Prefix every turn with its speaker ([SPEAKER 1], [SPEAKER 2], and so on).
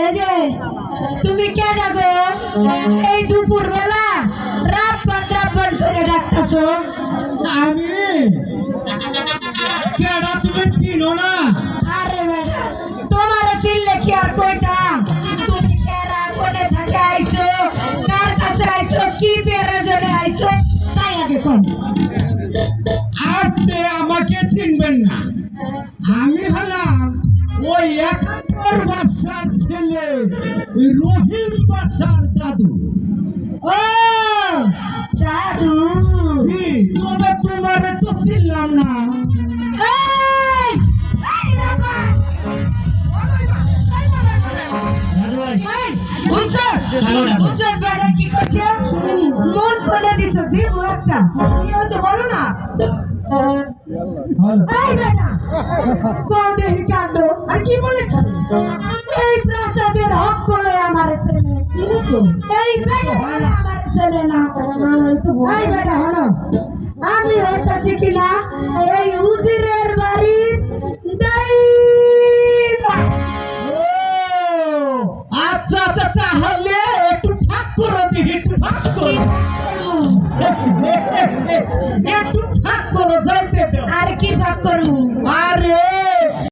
[SPEAKER 1] এই যে তুমি কেডা গো এই দুপুর বেলা রাব্বান করে ডাকতাছো?
[SPEAKER 2] আমি কেডা তুমি চিনো না?
[SPEAKER 1] আরে বেটা তোমার চিনলে কি আর কইতাম? তুমি কেডা, কোনে থেকে আইছো, কার কাছে আইছো, কি প্রয়োজনে আইছো তাই আগে কোন।
[SPEAKER 2] আপনি আমাকে চিনবেন না। আমি হলাম ওই 71 বাসার ছেলে রহিম বাসার দাদু।
[SPEAKER 1] ও দাদু,
[SPEAKER 2] জি, তবে তোমারে তো চিনলাম না।
[SPEAKER 1] এই এই রামা, এই বুঝছো বুঝছো বেটা কি করছে? মন করে দিছো দিব একটা কি হচ্ছে বলো না? এই বেটা কোন দেহি কাণ্ড আর কি বলেছেন? এই প্রাসাদের হক করলে আমার ছেলে চিনি তো, এই বেটা হলো আমার ছেলে না। এই বেটা হলো আমি হইতাছি কিনা এই উজিরের বাড়ির দাইমা।
[SPEAKER 2] ও আচ্ছা আচ্ছা, তাহলে একটু ঠাক করে দিই, একটু ঠাক করে একটু ঠাক করে যাইতে দাও।
[SPEAKER 1] আর কি পাক করবো?
[SPEAKER 2] আরে